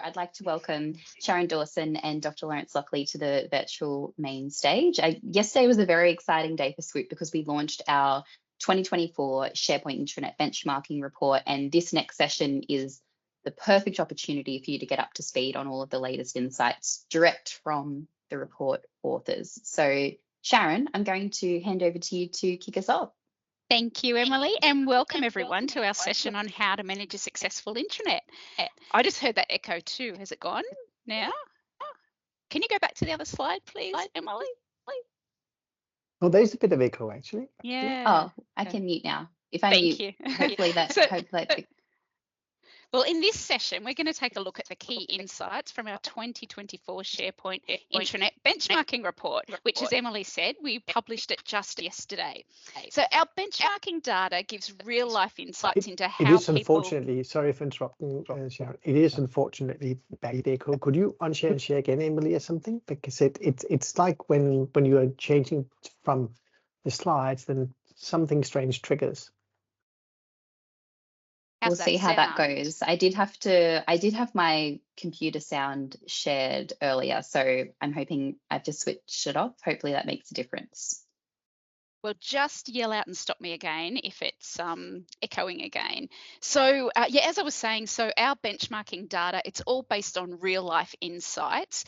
I'd like to welcome Sharon, Dawson and Dr Laurence Lock Lee to the virtual main stage. Yesterday was a very exciting day for SWOOP because we launched our 2024 SharePoint Intranet Benchmarking Report, and this next session is the perfect opportunity for you to get up to speed on all of the latest insights direct from the report authors. So Sharon, I'm going to hand over to you to kick us off. Thank you, Emily, and welcome everyone to our session on how to manage a successful intranet. I just heard that echo too. Has it gone now? Can you go back to the other slide, please, Emily? Oh, there's a bit of echo actually. Yeah. Oh, I can mute now. If I mute, hopefully that's Well, in this session, we're going to take a look at the key insights from our 2024 SharePoint Intranet Benchmarking Report, which, as Emily said, we published it just yesterday. So our benchmarking data gives real-life insights into how it is unfortunately, sorry for interrupting, Sharon, it is unfortunately bad echo. Could you unshare and share again, Emily, or something? Because it's like when you are changing from the slides, then something strange triggers. We'll see how that goes. I did have my computer sound shared earlier, so I'm hoping I've just switched it off. Hopefully that makes a difference. Well, just yell out and stop me again if it's echoing again. So yeah, as I was saying, so our benchmarking data, it's all based on real life insights.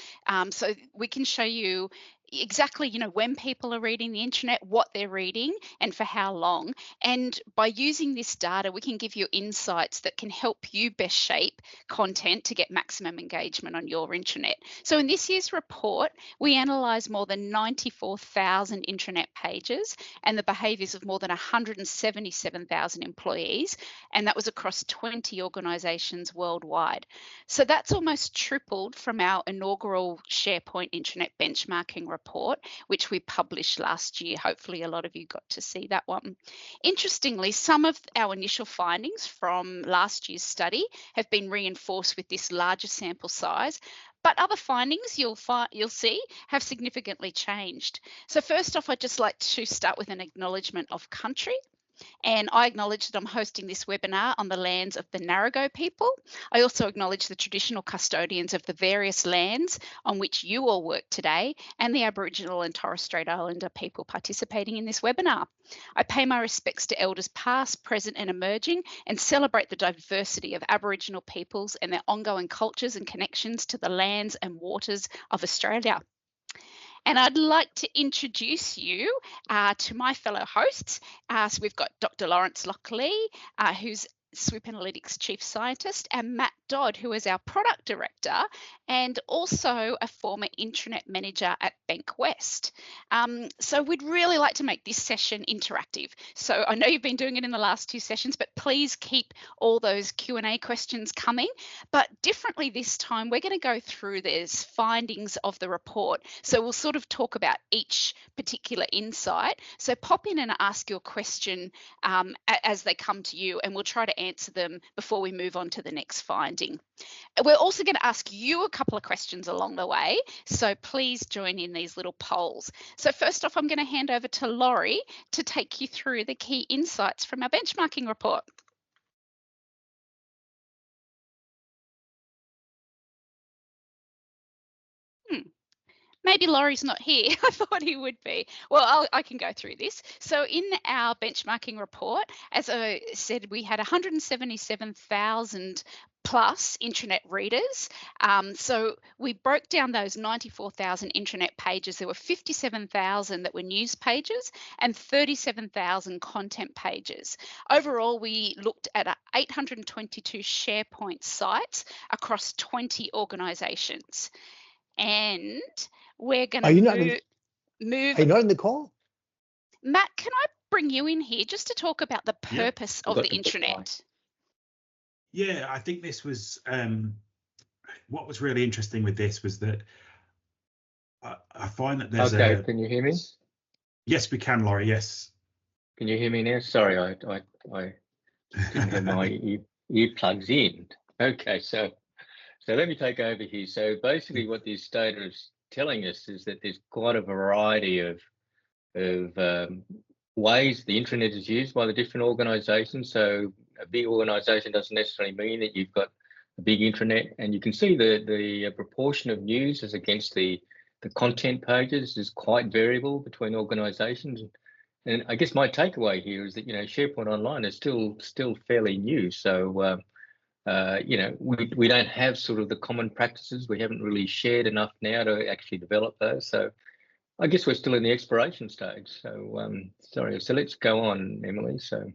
So we can show you exactly, when people are reading the internet, what they're reading and for how long. And by using this data, we can give you insights that can help you best shape content to get maximum engagement on your intranet. So in this year's report, we analysed more than 94,000 intranet pages and the behaviours of more than 177,000 employees, and that was across 20 organisations worldwide. So that's almost tripled from our inaugural SharePoint Intranet Benchmarking Report, which we published last year. Hopefully a lot of you got to see that one. Interestingly, some of our initial findings from last year's study have been reinforced with this larger sample size, but other findings you'll see have significantly changed. So first off, I'd just like to start with an acknowledgement of country. And I acknowledge that I'm hosting this webinar on the lands of the Ngarigo people. I also acknowledge the traditional custodians of the various lands on which you all work today and the Aboriginal and Torres Strait Islander people participating in this webinar. I pay my respects to elders past, present and emerging and celebrate the diversity of Aboriginal peoples and their ongoing cultures and connections to the lands and waters of Australia. And I'd like to introduce you to my fellow hosts. So we've got Dr Laurence Lock Lee, who's SWOOP Analytics Chief Scientist, and Matt Dodd, who is our Product Director and also a former Intranet Manager at Bank West. So we'd really like to make this session interactive. So I know you've been doing it in the last two sessions, but please keep all those Q&A questions coming. But differently this time, we're going to go through these findings of the report. So we'll sort of talk about each particular insight. So pop in and ask your question as they come to you, and we'll try to answer them before we move on to the next finding. We're also going to ask you a couple of questions along the way, so please join in these little polls. So first off, I'm going to hand over to Laurie to take you through the key insights from our benchmarking report. Maybe Laurie's not here. I thought he would be. Well, I can go through this. So in our benchmarking report, as I said, we had 177,000 plus intranet readers. So we broke down those 94,000 intranet pages. There were 57,000 that were news pages and 37,000 content pages. Overall, we looked at 822 SharePoint sites across 20 organisations. And we're going to move. Are you not in the call? Matt, can I bring you in here just to talk about the purpose of the intranet? Yeah, I think this was what was really interesting with this was that I find that there's okay. Can you hear me? Yes, we can, Laurie. Yes. Can you hear me now? Sorry, I didn't have my earplugs in. Okay, so let me take over here. So basically what this data is telling us is that there's quite a variety of ways the intranet is used by the different organisations. So a big organisation doesn't necessarily mean that you've got big intranet, and you can see the proportion of news as against the content pages is quite variable between organisations. And I guess my takeaway here is that SharePoint Online is still fairly new. So we don't have sort of the common practices. We haven't really shared enough now to actually develop those. So I guess we're still in the exploration stage. So sorry. So let's go on, Emily. So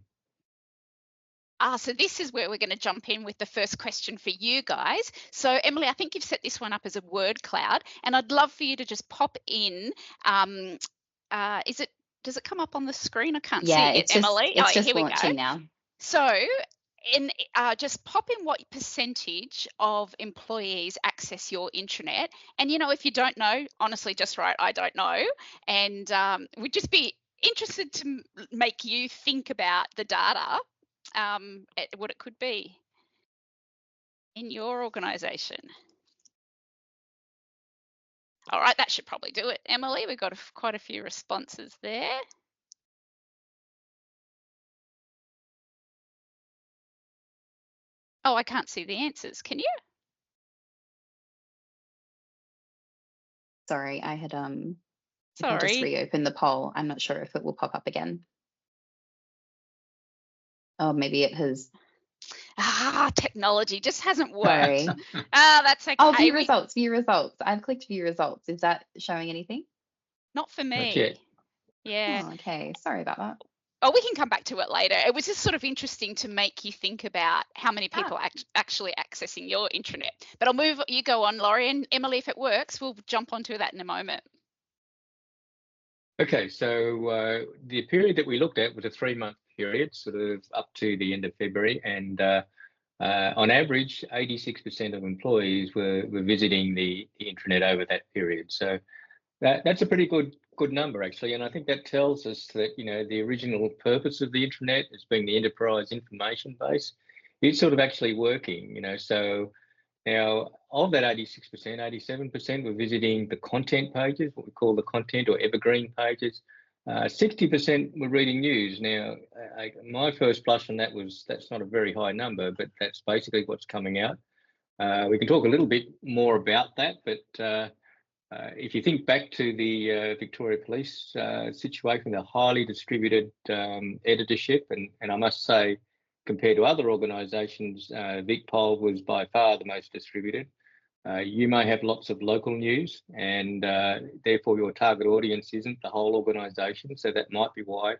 this is where we're going to jump in with the first question for you guys. So Emily, I think you've set this one up as a word cloud, and I'd love for you to just pop in. Does it come up on the screen? I can't see it, Emily. It's just here we launching go. now. So just pop in what percentage of employees access your intranet. And, if you don't know, honestly, just write, I don't know. And we'd just be interested to make you think about the data, what it could be in your organisation. All right, that should probably do it, Emily. We've got quite a few responses there. Oh, I can't see the answers. Can you? Sorry, I had Sorry. I just reopened the poll. I'm not sure if it will pop up again. Oh, maybe it has. Technology just hasn't worked. Sorry. That's okay. Oh, view results. I've clicked view results. Is that showing anything? Not for me. Not yet. Yeah. Oh, okay. Sorry about that. Oh, we can come back to it later. It was just sort of interesting to make you think about how many people actually accessing your intranet. But I'll move, you go on, Laurie, and Emily, if it works, we'll jump onto that in a moment. Okay, so the period that we looked at was a 3-month period, sort of up to the end of February, and on average, 86% of employees were visiting the intranet over that period. So that's a pretty good number, actually, and I think that tells us that the original purpose of the intranet as being the enterprise information base is sort of actually working. So now of that 86%, 87% were visiting the content pages, what we call the content or evergreen pages. 60% were reading news. Now, my first blush on that was that's not a very high number, but that's basically what's coming out. We can talk a little bit more about that, but if you think back to the Victoria Police situation, the highly distributed editorship, and I must say, compared to other organisations, VicPol was by far the most distributed. You may have lots of local news, and therefore your target audience isn't the whole organisation, so that might be why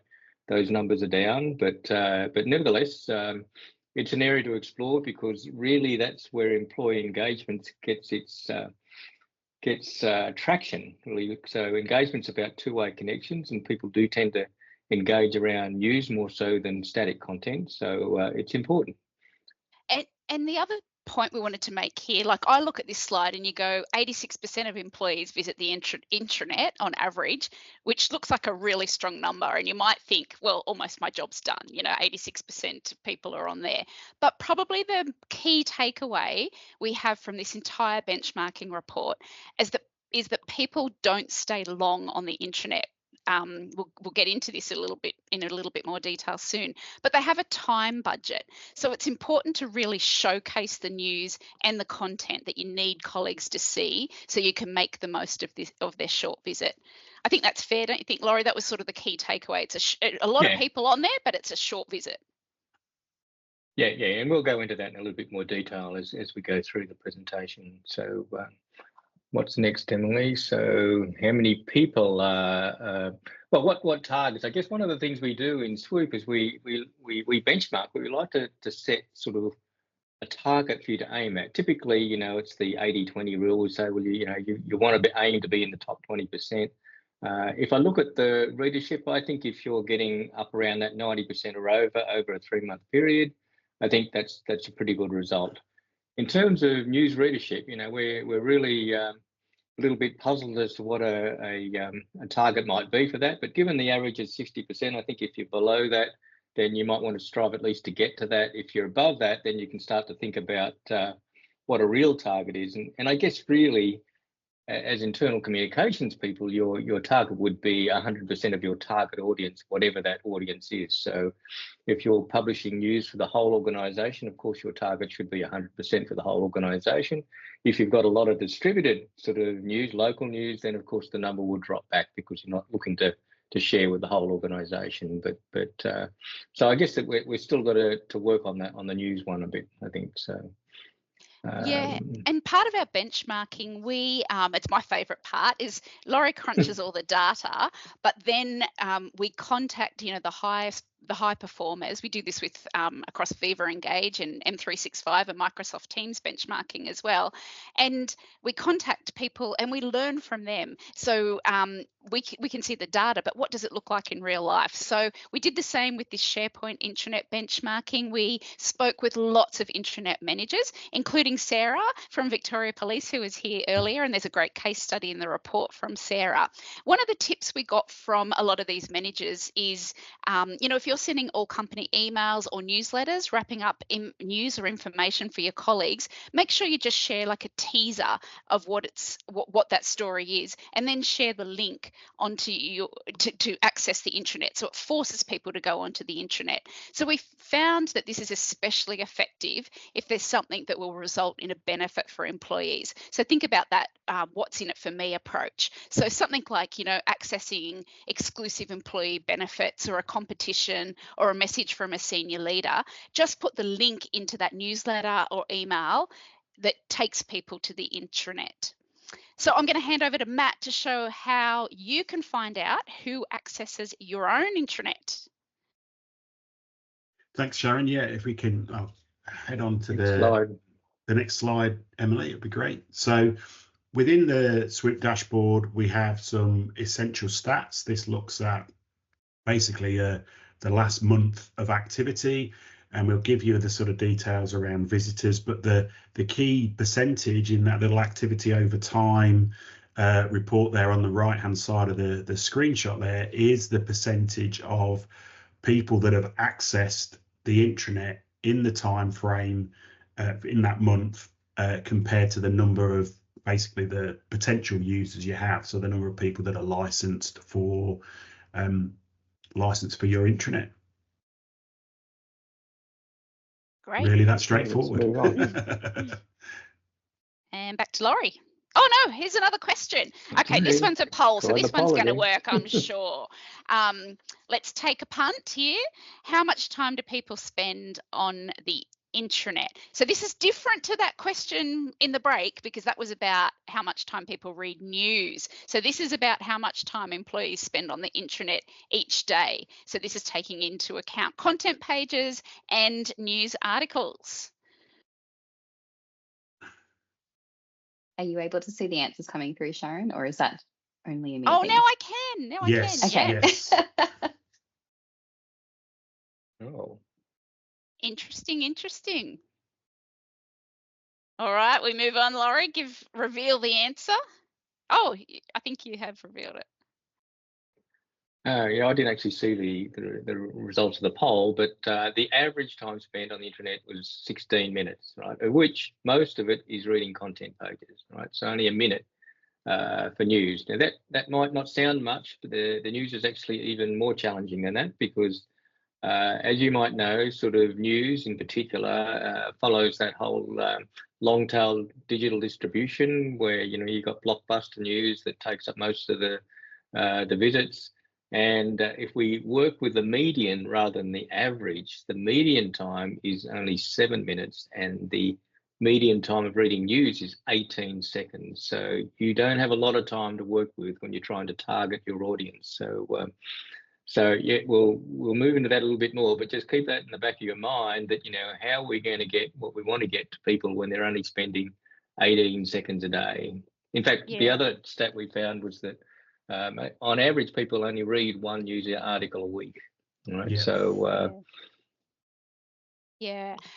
those numbers are down. But nevertheless, it's an area to explore, because really that's where employee engagement gets its traction, really. So engagement's about two-way connections, and people do tend to engage around news more so than static content. So it's important. And the other point we wanted to make here, like I look at this slide and you go 86% of employees visit the intranet on average, which looks like a really strong number. And you might think, well, almost my job's done, 86% of people are on there. But probably the key takeaway we have from this entire benchmarking report is that people don't stay long on the intranet. We'll get into this in a little bit more detail soon, but they have a time budget. So it's important to really showcase the news and the content that you need colleagues to see, so you can make the most of their short visit. I think that's fair, don't you think, Laurie? That was sort of the key takeaway. It's a lot of people on there, but it's a short visit. Yeah, and we'll go into that in a little bit more detail as we go through the presentation. So what's next, Emily? So how many people well, what targets? I guess one of the things we do in SWOOP is we benchmark, but we like to set sort of a target for you to aim at. Typically, it's the 80-20 rule. We say, well, you want to aim to be in the top 20%. If I look at the readership, I think if you're getting up around that 90% or over a 3-month period, I think that's a pretty good result. In terms of news readership, we're really a little bit puzzled as to what a target might be for that. But given the average is 60%, I think if you're below that, then you might want to strive at least to get to that. If you're above that, then you can start to think about what a real target is. And I guess really as internal communications people, your target would be 100% of your target audience, whatever that audience is. So if you're publishing news for the whole organisation, of course, your target should be 100% for the whole organisation. If you've got a lot of distributed sort of news, local news, then of course the number will drop back because you're not looking to share with the whole organisation. But so I guess that we're still got to work on that, on the news one a bit, I think so. Yeah, and part of our benchmarking, it's my favourite part, is Laurie crunches all the data, but then we contact, the high performers. We do this with across Viva Engage and M365 and Microsoft Teams benchmarking as well. And we contact people and we learn from them. So we can see the data, but what does it look like in real life? So we did the same with this SharePoint Intranet benchmarking. We spoke with lots of intranet managers, including Sarah from Victoria Police, who was here earlier, and there's a great case study in the report from Sarah. One of the tips we got from a lot of these managers is, if you're sending all company emails or newsletters, wrapping up news or information for your colleagues, make sure you just share like a teaser of what that story is, and then share the link onto to access the intranet. So it forces people to go onto the intranet. So we found that this is especially effective if there's something that will result in a benefit for employees. So think about that what's in it for me approach. So something like, accessing exclusive employee benefits or a competition or a message from a senior leader, just put the link into that newsletter or email that takes people to the intranet. So I'm going to hand over to Matt to show how you can find out who accesses your own intranet. Thanks, Sharon. Yeah, if we can head on to the next slide, Emily, it'd be great. So within the SWOOP dashboard, we have some essential stats. This looks at basically the last month of activity, and we'll give you the sort of details around visitors, but the key percentage in that little activity over time report there on the right hand side of the screenshot there is the percentage of people that have accessed the intranet in the time frame in that month compared to the number of basically the potential users you have. So the number of people that are licensed for your intranet. Great. Really that straightforward. And back to Laurie. Oh no, here's another question. Okay, this one's a poll, so this one's going to work, I'm sure. Let's take a punt here. How much time do people spend on the intranet? So this is different to that question in the break because that was about how much time people read news. So this is about how much time employees spend on the intranet each day. So this is taking into account content pages and news articles. Are you able to see the answers coming through, Sharon, or is that only a me? Oh, thing? now I can. Now yes, I can. Okay. Yes. Oh. Interesting. All right, we move on, Laurie. Reveal the answer. Oh, I think you have revealed it. Yeah, I didn't actually see the results of the poll, but the average time spent on the internet was 16 minutes, right? Of which most of it is reading content pages, right? So only a minute for news. Now that might not sound much, but the news is actually even more challenging than that because as you might know, sort of news in particular follows that whole long-tail digital distribution where you've got blockbuster news that takes up most of the visits. And if we work with the median rather than the average, the median time is only 7 minutes and the median time of reading news is 18 seconds. So you don't have a lot of time to work with when you're trying to target your audience. So yeah, we'll move into that a little bit more, but just keep that in the back of your mind that, how are we going to get what we want to get to people when they're only spending 18 seconds a day? In fact, The other stat we found was that on average, people only read one news article a week. Right? Yeah. So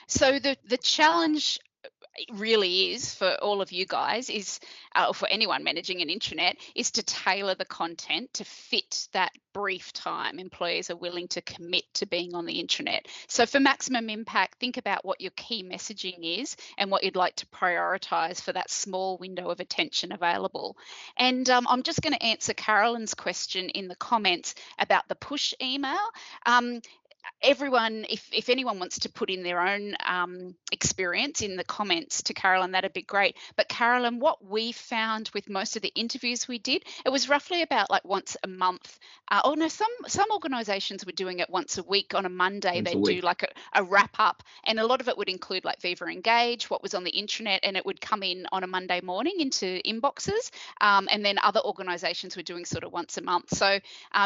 So the challenge really is for all of you guys is, or for anyone managing an intranet, is to tailor the content to fit that brief time employees are willing to commit to being on the intranet. So for maximum impact, think about what your key messaging is and what you'd like to prioritize for that small window of attention available. And I'm just going to answer Carolyn's question in the comments about the push email. Everyone, if anyone wants to put in their own experience in the comments to Carolyn, that'd be great. But Carolyn, what we found with most of the interviews we did, it was roughly about like once a month. Oh no, some organisations were doing it once a week on a Monday. They'd do like a wrap up, and a lot of it would include like Viva Engage, what was on the intranet, and it would come in on a Monday morning into inboxes. And then other organisations were doing sort of once a month. So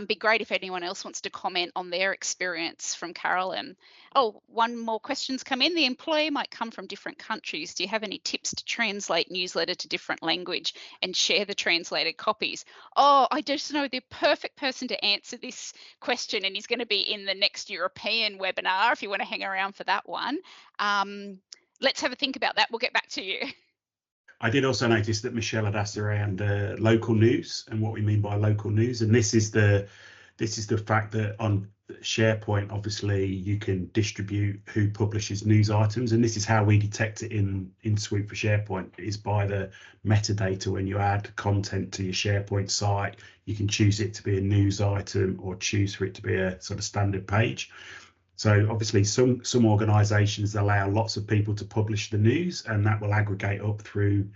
be great if anyone else wants to comment on their experience from Carolyn. Oh, one more question's come in. The employee might come from different countries. Do you have any tips to translate newsletter to different language and share the translated copies? Oh, I just know the perfect person to answer this question, and he's going to be in the next European webinar if you want to hang around for that one. Let's have a think about that. We'll get back to you. I did also notice that Michelle had asked around local news and what we mean by local news, and this is the fact that on SharePoint, obviously, you can distribute who publishes news items, and this is how we detect it in SWOOP for SharePoint, is by the metadata. When you add content to your SharePoint site, you can choose it to be a news item or choose for it to be a sort of standard page. So obviously some organizations allow lots of people to publish the news, and that will aggregate up through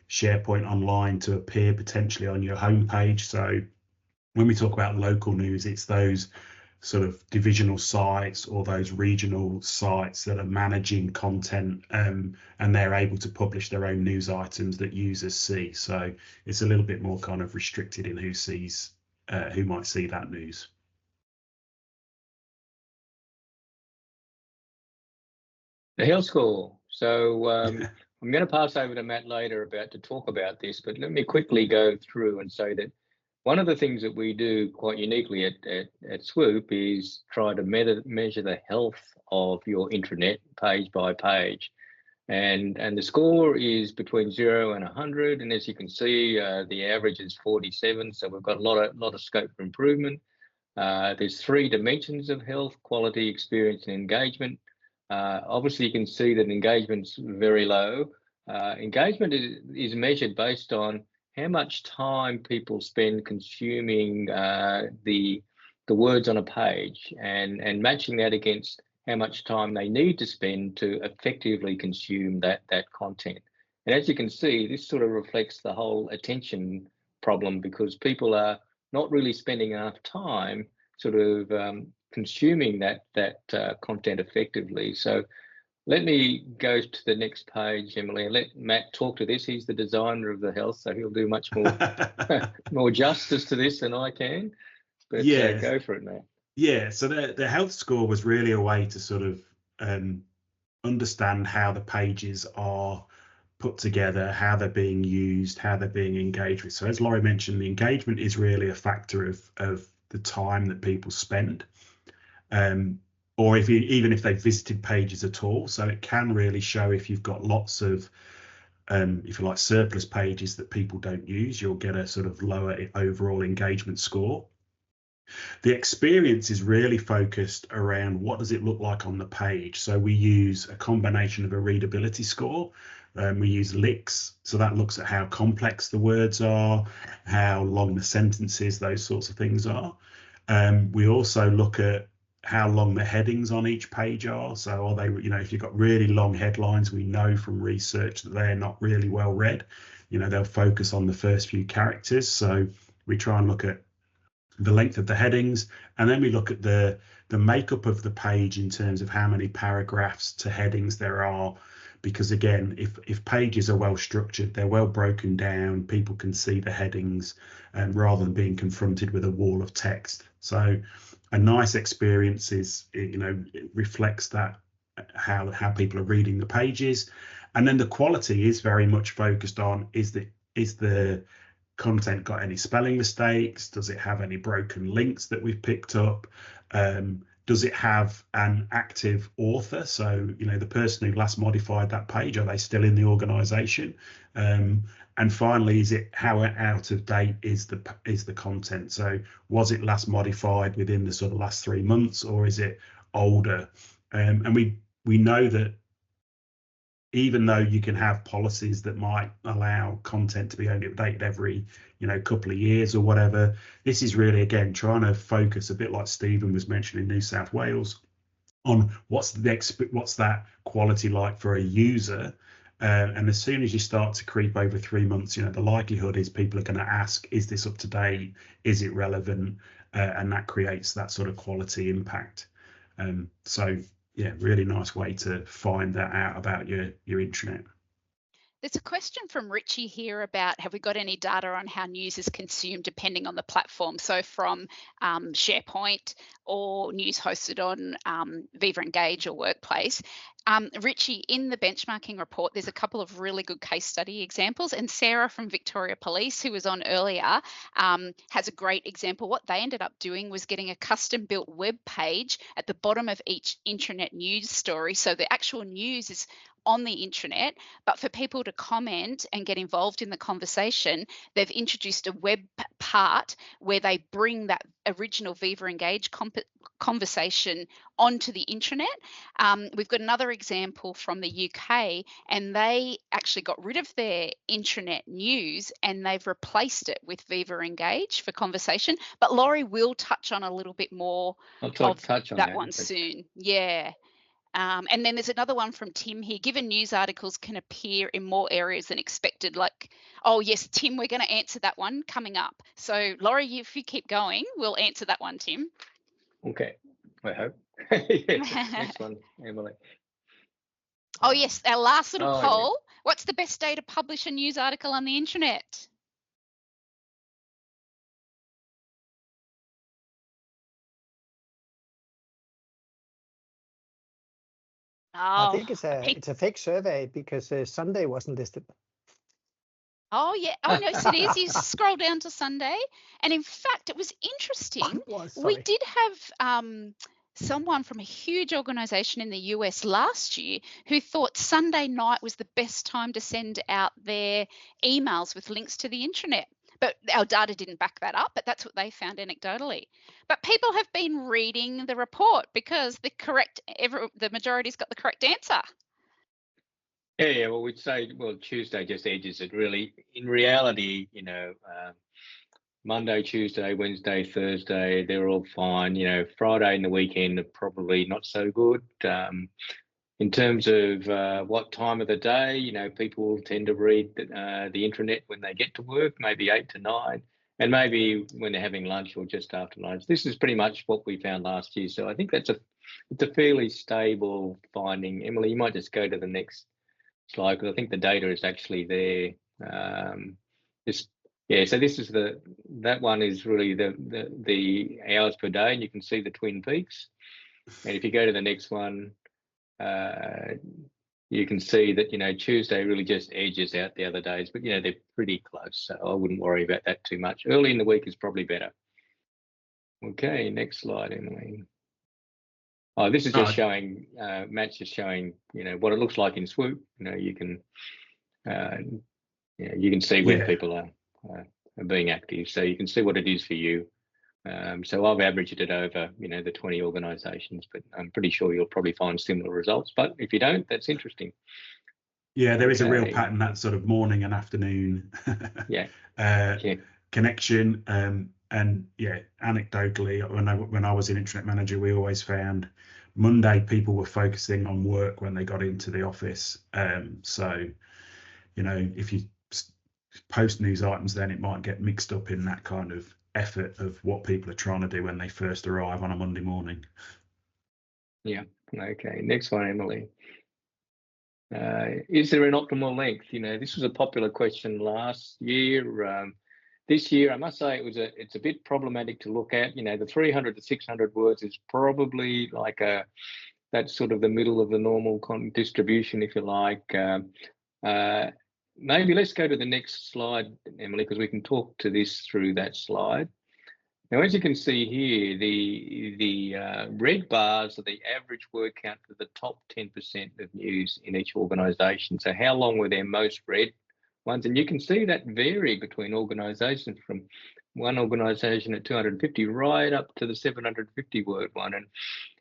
SharePoint Online to appear potentially on your homepage. So when we talk about local news, it's those sort of divisional sites or those regional sites that are managing content, and they're able to publish their own news items that users see. So it's a little bit more kind of restricted in who sees, who might see that news. The health score. So I'm going to pass over to Matt later to talk about this, but let me quickly go through and say that one of the things that we do quite uniquely at SWOOP is try to measure the health of your intranet page by page. And the score is between 0 and 100. And as you can see, the average is 47. So we've got a lot of scope for improvement. There's 3 dimensions of health: quality, experience, and engagement. Obviously, you can see that engagement's very low. Engagement is measured based on how much time people spend consuming the words on a page, and matching that against how much time they need to spend to effectively consume that content. And as you can see, this sort of reflects the whole attention problem, because people are not really spending enough time sort of consuming that content effectively. So let me go to the next page, Emily, and let Matt talk to this. He's the designer of the health, so he'll do much more more justice to this than I can. But yeah, go for it, Matt. Yeah, so the health score was really a way to sort of understand how the pages are put together, how they're being used, how they're being engaged with. So as Laurie mentioned, the engagement is really a factor of the time that people spend. Or even if they've visited pages at all. So it can really show if you've got lots of, if you like, surplus pages that people don't use, you'll get a sort of lower overall engagement score. The experience is really focused around what does it look like on the page. So we use a combination of a readability score. We use licks, so that looks at how complex the words are, how long the sentences, those sorts of things are. We also look at how long the headings on each page are. So are they, if you've got really long headlines, we know from research that they're not really well read. They'll focus on the first few characters. So we try and look at the length of the headings, and then we look at the makeup of the page in terms of how many paragraphs to headings there are. Because again, if pages are well structured, they're well broken down, people can see the headings, rather than being confronted with a wall of text. So a nice experience is, it reflects that how people are reading the pages. And then the quality is very much focused on, is the content got any spelling mistakes? Does it have any broken links that we've picked up? does it have an active author? So, you know, the person who last modified that page, are they still in the organization? And finally, is it how out of date is the content? So was it last modified within the sort of last 3 months, or is it older? And we know that even though you can have policies that might allow content to be only updated every, you know, couple of years or whatever, this is really, again, trying to focus, a bit like Stephen was mentioning New South Wales, on what's that quality like for a user. And as soon as you start to creep over 3 months, you know, the likelihood is people are going to ask, is this up to date? Is it relevant? And that creates that sort of quality impact. So yeah, really nice way to find that out about your intranet. There's a question from Richie here about, have we got any data on how news is consumed depending on the platform? So from SharePoint or news hosted on Viva Engage or Workplace. Richie, in the benchmarking report, there's a couple of really good case study examples, and Sarah from Victoria Police, who was on earlier, has a great example. What they ended up doing was getting a custom built web page at the bottom of each intranet news story. So the actual news is on the intranet, but for people to comment and get involved in the conversation, they've introduced a web part where they bring that original Viva Engage conversation onto the intranet. We've got another example from the UK, and they actually got rid of their intranet news and they've replaced it with Viva Engage for conversation. But Laurie will touch on a little bit more I'll of touch on that one soon. Yeah. And then there's another one from Tim here. Given news articles can appear in more areas than expected, like, oh yes, Tim, we're going to answer that one coming up. So Laurie, if you keep going, we'll answer that one, Tim. Okay, I hope. Yes. Next one, Emily. Oh yes, our last little poll. Yeah. What's the best day to publish a news article on the intranet? I think it's a fake survey because Sunday wasn't listed. Oh yeah. Oh no, so it is. You scroll down to Sunday, and in fact, it was interesting. We did have someone from a huge organisation in the US last year who thought Sunday night was the best time to send out their emails with links to the intranet. But our data didn't back that up, but that's what they found anecdotally. But people have been reading the report because the majority's got the correct answer. Yeah, well, we'd say, well, Tuesday just edges it really. In reality, you know, Monday, Tuesday, Wednesday, Thursday, they're all fine. You know, Friday and the weekend are probably not so good. In terms of what time of the day, you know, people tend to read the intranet when they get to work, maybe 8 to 9, and maybe when they're having lunch or just after lunch. This is pretty much what we found last year. So I think it's a fairly stable finding. Emily, you might just go to the next slide because I think the data is actually there. So this is that one is really the hours per day, and you can see the twin peaks. And if you go to the next one, you can see that, you know, Tuesday really just edges out the other days, but, you know, they're pretty close, so I wouldn't worry about that too much. Early in the week is probably better. Okay, next slide, Emily. Oh, this is just showing, Matt's just showing, you know, what it looks like in SWOOP. You know, you can see when people are being active, so you can see what it is for you. So I've averaged it over, you know, the 20 organisations, but I'm pretty sure you'll probably find similar results. But if you don't, that's interesting. Yeah, there is a real pattern, that sort of morning and afternoon connection. And yeah, anecdotally, when I was an intranet manager, we always found Monday people were focusing on work when they got into the office. So, you know, if you post news items, then it might get mixed up in that kind of effort of what people are trying to do when they first arrive on a Monday morning. Yeah. Okay. Next one, Emily. Is there an optimal length? You know, this was a popular question last year. This year, I must say, it's a bit problematic to look at. You know, the 300 to 600 words is probably like that's sort of the middle of the normal distribution, if you like. Maybe let's go to the next slide, Emily, because we can talk to this through that slide. Now, as you can see here, the red bars are the average word count for the top 10% of news in each organisation. So how long were their most read ones? And you can see that vary between organisations, from one organisation at 250 right up to the 750 word one.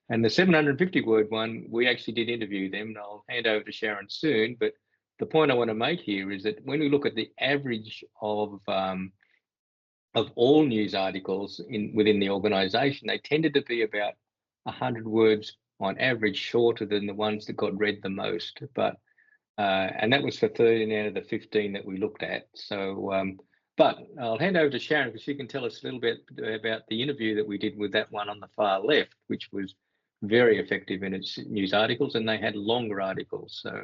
And the 750 word one, we actually did interview them, and I'll hand over to Sharon soon. But the point I want to make here is that when we look at the average of all news articles within the organisation, they tended to be about 100 words on average shorter than the ones that got read the most. But and that was for 13 out of the 15 that we looked at. So, but I'll hand over to Sharon, because she can tell us a little bit about the interview that we did with that one on the far left, which was very effective in its news articles, and they had longer articles. So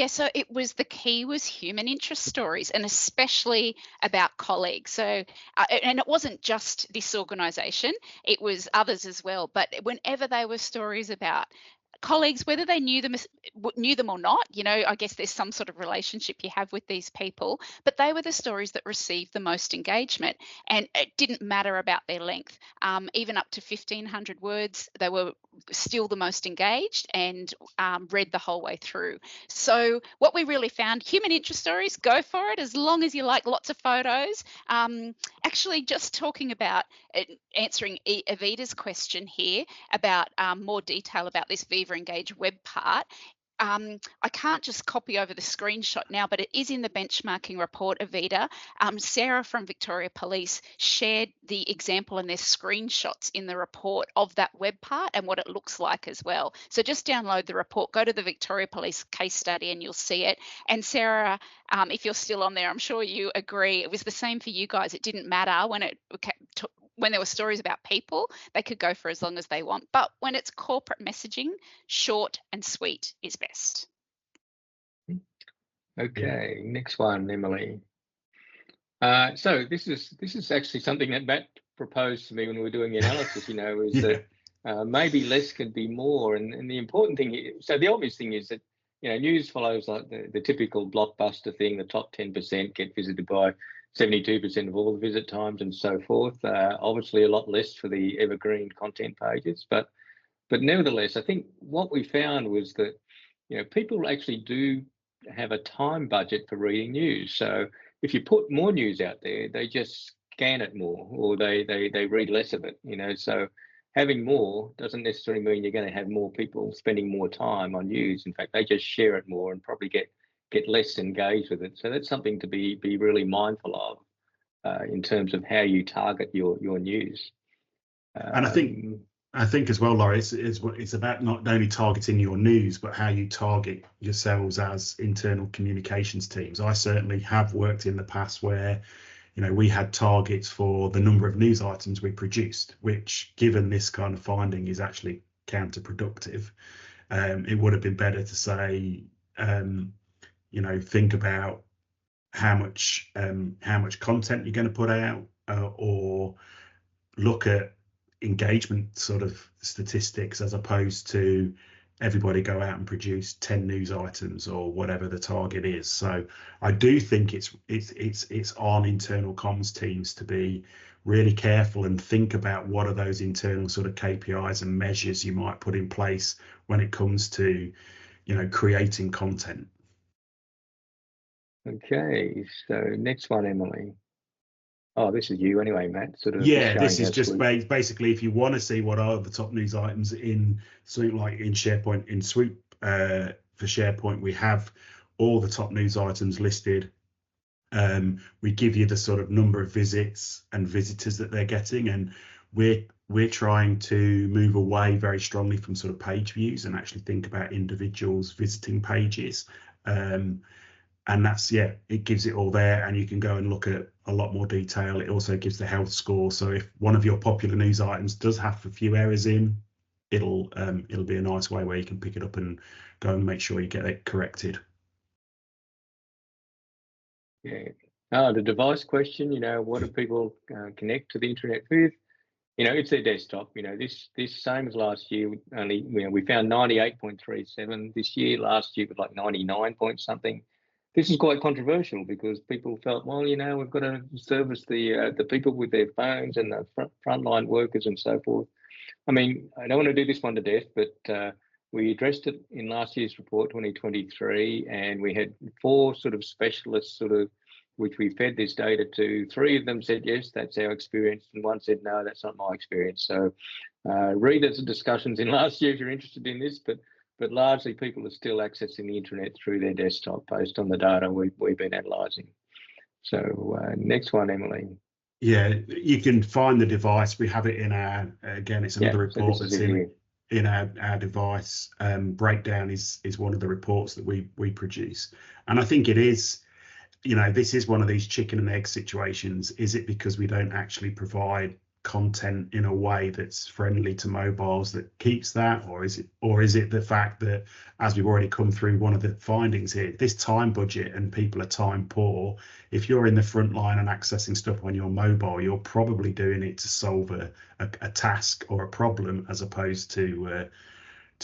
so it was, the key was human interest stories, and especially about colleagues. So and it wasn't just this organisation, it was others as well, but whenever they were stories about colleagues, whether they knew them or not, you know, I guess there's some sort of relationship you have with these people, but they were the stories that received the most engagement, and it didn't matter about their length. Even up to 1,500 words, they were still the most engaged and read the whole way through. So what we really found, human interest stories, go for it, as long as you like lots of photos. Actually, just talking about answering Evita's question here about more detail about this Viva Engage web part. I can't just copy over the screenshot now, but it is in the benchmarking report, Evita. Sarah from Victoria Police shared the example and their screenshots in the report of that web part and what it looks like as well. So just download the report, go to the Victoria Police case study, and you'll see it. And Sarah, if you're still on there, I'm sure you agree, it was the same for you guys. It didn't matter when there were stories about people, they could go for as long as they want. But when it's corporate messaging, short and sweet is best. Okay, next one, Emily. So this is actually something that Matt proposed to me when we were doing the analysis, you know, is that maybe less could be more. And the important thing, so the obvious thing is that, you know, news follows like the typical blockbuster thing. The top 10% get visited by 72% of all the visit times and so forth. Obviously a lot less for the evergreen content pages, but nevertheless, I think what we found was that, you know, people actually do have a time budget for reading news. So if you put more news out there, they just scan it more, or they read less of it, you know. So having more doesn't necessarily mean you're going to have more people spending more time on news. In fact, they just share it more and probably get less engaged with it. So that's something to be really mindful of in terms of how you target your news. And I think as well, Laurie, it's about not only targeting your news, but how you target yourselves as internal communications teams. I certainly have worked in the past where, you know, we had targets for the number of news items we produced, which, given this kind of finding, is actually counterproductive. It would have been better to say, you know, think about how much content you're going to put out, or look at engagement sort of statistics, as opposed to everybody go out and produce 10 news items or whatever the target is. So I do think it's on internal comms teams to be really careful and think about what are those internal sort of KPIs and measures you might put in place when it comes to, you know, creating content. Okay, so next one, Emily. Oh, this is you anyway, Matt. Sort of. Yeah, this is just basically if you want to see what are the top news items in something like in SharePoint, in SWOOP for SharePoint, we have all the top news items listed. We give you the sort of number of visits and visitors that they're getting, and we're trying to move away very strongly from sort of page views and actually think about individuals visiting pages. And that's, yeah, it gives it all there, and you can go and look at a lot more detail. It also gives the health score. So if one of your popular news items does have a few errors in, it'll be a nice way where you can pick it up and go and make sure you get it corrected. Yeah. The device question, you know, what do people connect to the internet with? You know, it's their desktop. You know, this same as last year. Only, you know, we found 98.37 this year. Last year was like 99 point something. this is quite controversial because people felt, well, you know, we've got to service the people with their phones and the frontline workers and so forth. I mean, I don't want to do this one to death, but we addressed it in last year's report 2023, and we had 4 sort of specialists which we fed this data to. 3 of them said, yes, that's our experience, and 1 said, no, that's not my experience. So read the discussions in last year if you're interested in this, but largely people are still accessing the internet through their desktop based on the data we've been analysing. So next one, Emily. Yeah, you can find the device. We have it in our, again, it's another report that's in our device. Breakdown is one of the reports that we produce. And I think it is, you know, this is one of these chicken and egg situations. Is it because we don't actually provide content in a way that's friendly to mobiles that keeps that, or is it the fact that, as we've already come through one of the findings here, this time budget and people are time poor? If you're in the front line and accessing stuff on your mobile, you're probably doing it to solve a task or a problem as opposed to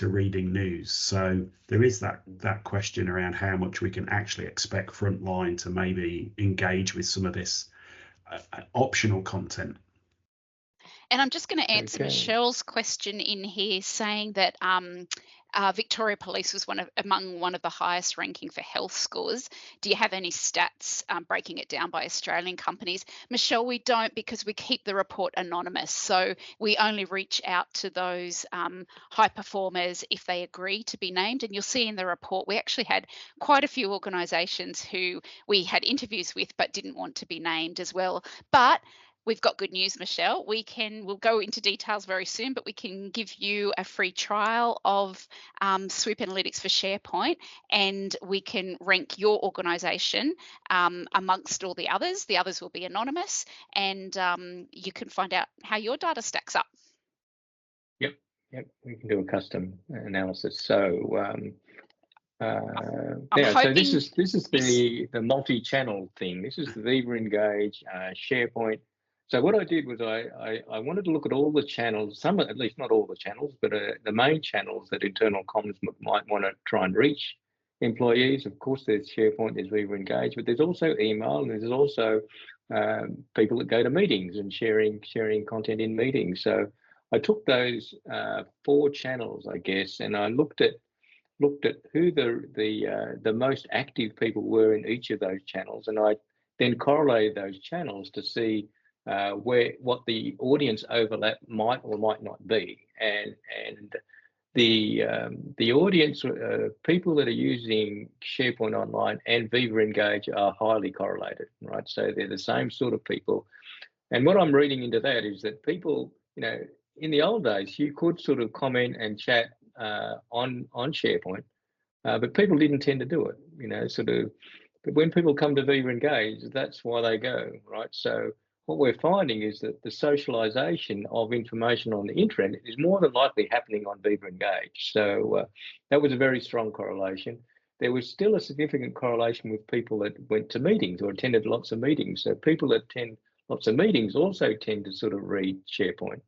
reading news. So there is that question around how much we can actually expect frontline to maybe engage with some of this optional content. And I'm just going to answer Michelle's question in here, saying that Victoria Police was among one of the highest ranking for health scores. Do you have any stats breaking it down by Australian companies? Michelle, we don't, because we keep the report anonymous. So we only reach out to those high performers if they agree to be named. And you'll see in the report, we actually had quite a few organisations who we had interviews with but didn't want to be named as well. But we've got good news, Michelle. We'll go into details very soon, but we can give you a free trial of SWOOP Analytics for SharePoint, and we can rank your organisation amongst all the others. The others will be anonymous, and you can find out how your data stacks up. Yep, we can do a custom analysis. So so this is the multi-channel thing. This is the Viva Engage, SharePoint. So what I did was I wanted to look at all the channels, at least not all the channels, but the main channels that internal comms might want to try and reach employees. Of course, there's SharePoint, there's Viva Engage, but there's also email, and there's also people that go to meetings and sharing content in meetings. So I took those 4 channels, I guess, and I looked at who the most active people were in each of those channels, and I then correlated those channels to see what the audience overlap might or might not be, and the audience people that are using SharePoint Online and Viva Engage are highly correlated, right? So they're the same sort of people, and what I'm reading into that is that people, you know, in the old days you could sort of comment and chat on SharePoint, but people didn't tend to do it, you know, but when people come to Viva Engage, that's why they go, right? So what we're finding is that the socialization of information on the intranet is more than likely happening on Viva Engage. So that was a very strong correlation. There was still a significant correlation with people that went to meetings or attended lots of meetings. So people that attend lots of meetings also tend to sort of read SharePoint.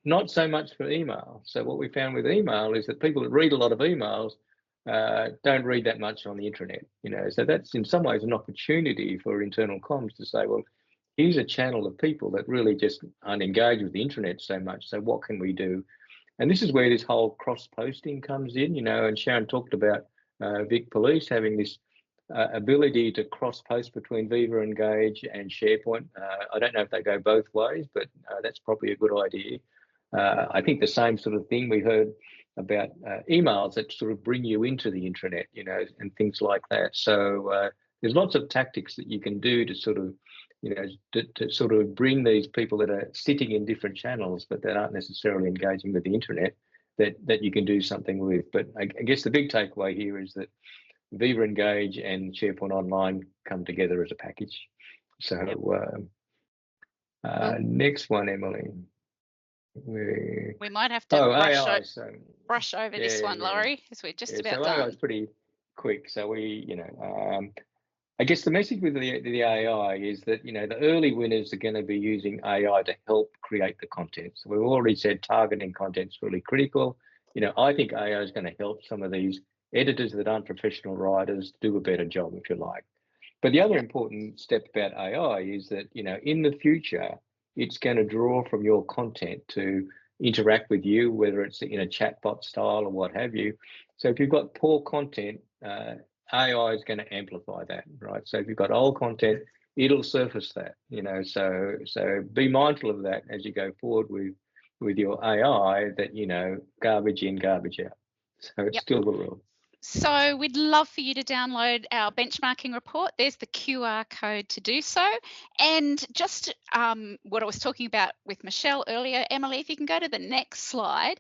Not so much for email. So what we found with email is that people that read a lot of emails don't read that much on the intranet, you know. So that's in some ways an opportunity for internal comms to say, well, here's a channel of people that really just aren't engaged with the intranet so much. So what can we do? And this is where this whole cross-posting comes in, you know, and Sharon talked about Vic Police having this ability to cross-post between Viva Engage and SharePoint. I don't know if they go both ways, but that's probably a good idea. I think the same sort of thing we heard about emails that sort of bring you into the intranet, you know, and things like that. So there's lots of tactics that you can do to sort of, you know, to sort of bring these people that are sitting in different channels, but that aren't necessarily engaging with the internet, that you can do something with. But I guess the big takeaway here is that Viva Engage and SharePoint Online come together as a package. So next one, Emily. We might have to brush over this one, yeah. Laurie, because we're just about so done. AI is pretty quick. So we, you know, I guess the message with the AI is that, you know, the early winners are going to be using AI to help create the content. So we've already said targeting content is really critical. You know, I think AI is going to help some of these editors that aren't professional writers do a better job, if you like. But the other important step about AI is that, you know, in the future, it's going to draw from your content to interact with you, whether it's in a chatbot style or what have you. So if you've got poor content, AI is going to amplify that, right? So if you've got old content, it'll surface that, you know. So be mindful of that as you go forward with your AI, that, you know, garbage in, garbage out. So it's still the rule. So we'd love for you to download our benchmarking report. There's the QR code to do so. And just what I was talking about with Michelle earlier, Emily, if you can go to the next slide.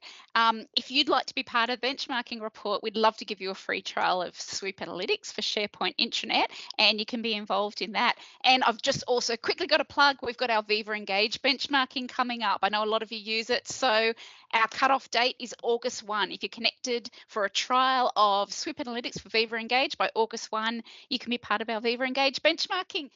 If you'd like to be part of the benchmarking report, we'd love to give you a free trial of SWOOP Analytics for SharePoint Intranet, and you can be involved in that. And I've just also quickly got a plug. We've got our Viva Engage benchmarking coming up. I know a lot of you use it. So our cutoff date is August 1. If you're connected for a trial of SWOOP Analytics for Viva Engage by August 1, you can be part of our Viva Engage benchmarking.